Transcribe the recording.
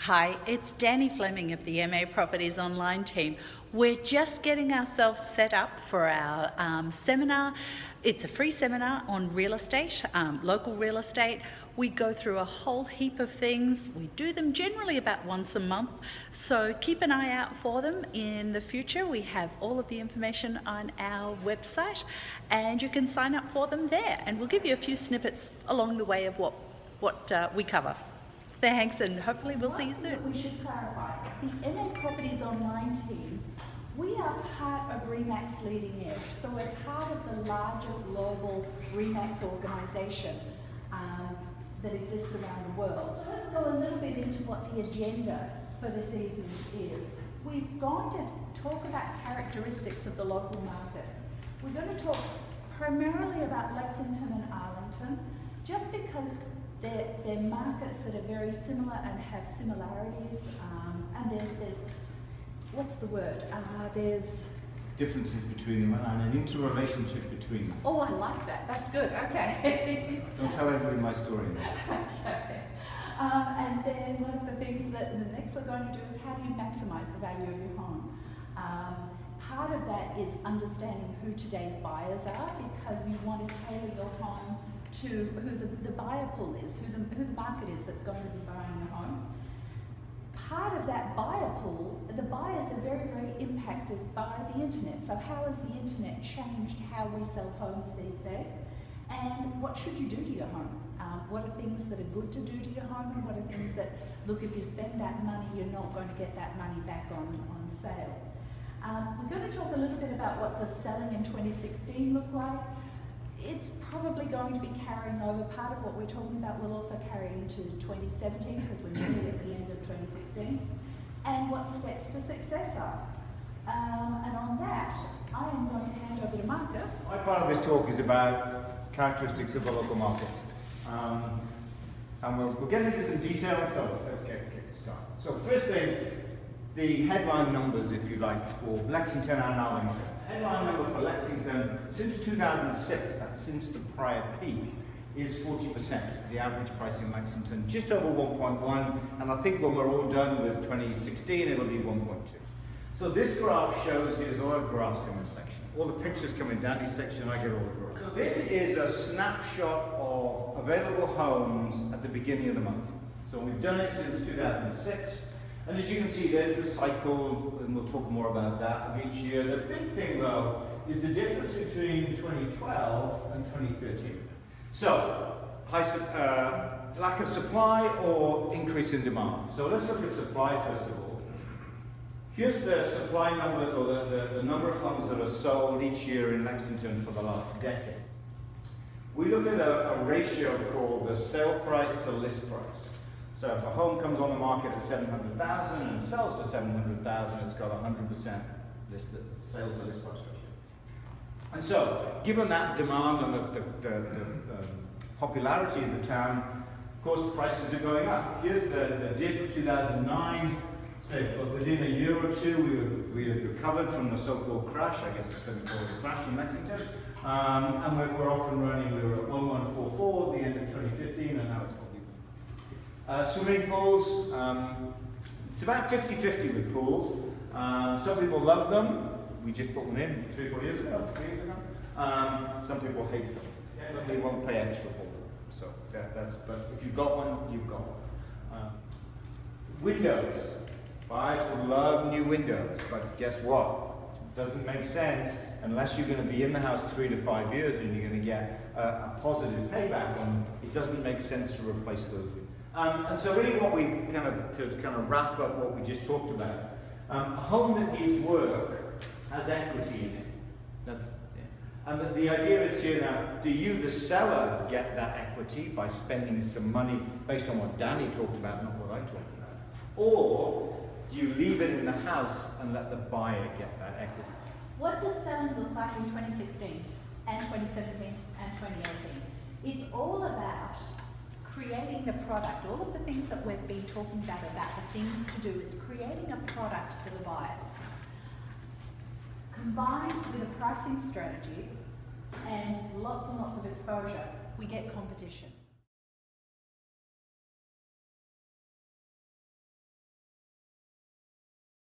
Hi, it's Danny Fleming of the MA Properties Online team. We're just getting ourselves set up for our seminar. It's a free seminar on real estate, local real estate. We go through a whole heap of things. We do them generally about once a month, so keep an eye out for them in the future. We have all of the information on our website and you can sign up for them there, and we'll give you a few snippets along the way of what we cover. Thanks, and hopefully we'll see you soon. We should clarify, the MA Properties Online team, we are part of RE/MAX Leading Edge, so we're part of the larger global RE/MAX organisation that exists around the world. So let's go a little bit into what the agenda for this evening is. We've gone to talk about characteristics of the local markets. We're going to talk primarily about Lexington and Arlington, just because they're markets that are very similar and have similarities, and there's what's the word? There's differences between them and an interrelationship between them. Oh, I like that. That's good. Okay. Don't tell everybody my story now. Okay. And then one of the things that the next we're going to do is how do you maximise the value of your home? Part of that is understanding who today's buyers are, because you want to tailor your home to who the buyer pool is, who the market is that's going to be buying your home. Part of that buyer pool, the buyers are very, very impacted by the internet. So how has the internet changed how we sell homes these days? And what should you do to your home? What are things that are good to do to your home, and what are things that, look, if you spend that money, you're not going to get that money back on sale. We're going to talk a little bit about what does selling in 2016 look like. It's probably going to be carrying over. Part of what we're talking about will also carry into 2017, because we're nearly at the end of 2016, and what steps to success are. And on that, I am going to hand over to Marcus. My part of this talk is about characteristics of the local markets. And we'll get into some detail, so let's get started. So first thing, the headline numbers, if you like, for Lexington and Arlington. Headline number for Lexington since 2006, that's since the prior peak, is 40%. The average price in Lexington just over 1.1, and I think when we're all done with 2016, it'll be 1.2. So this graph shows you, there's a lot of graphs in this section. All the pictures come in Danny's section, I get all the graphs. So this is a snapshot of available homes at the beginning of the month. So we've done it since 2006. And as you can see, there's the cycle, and we'll talk more about that of each year. The big thing, though, is the difference between 2012 and 2013. So, lack of supply or increase in demand. So let's look at supply first of all. Here's the supply numbers, or the number of homes that are sold each year in Lexington for the last decade. We look at a ratio called the sale price to list price. So if a home comes on the market at $700,000 and sells for $700,000, it's got 100% sale to list price ratio. And so, given that demand and the popularity of the town, of course, prices are going up. Here's the dip of 2009. So within a year or two, we had recovered from the so-called crash. I guess it's going to be called a crash in Lexington. And we're off and running. We were at 1144 at the end of 2015, and now it's swimming pools, it's about 50-50 with pools. Some people love them. We just put one in 3 or 4 years ago, 3 years ago. Some people hate them. Definitely won't pay extra for them. So but if you've got one, you've got one. Windows. Buyers would love new windows, but guess what? It doesn't make sense unless you're going to be in the house 3 to 5 years and you're going to get a positive payback on them. It doesn't make sense to replace those windows. And so really what we to wrap up what we just talked about, a home that needs work has equity in it. And the idea is here now, do you, the seller, get that equity by spending some money based on what Danny talked about, not what I talked about? Or do you leave it in the house and let the buyer get that equity? What does selling look like in 2016 and 2017 and 2018? It's all about creating the product, all of the things that we've been talking about the things to do. It's creating a product for the buyers. Combined with a pricing strategy and lots of exposure, we get competition.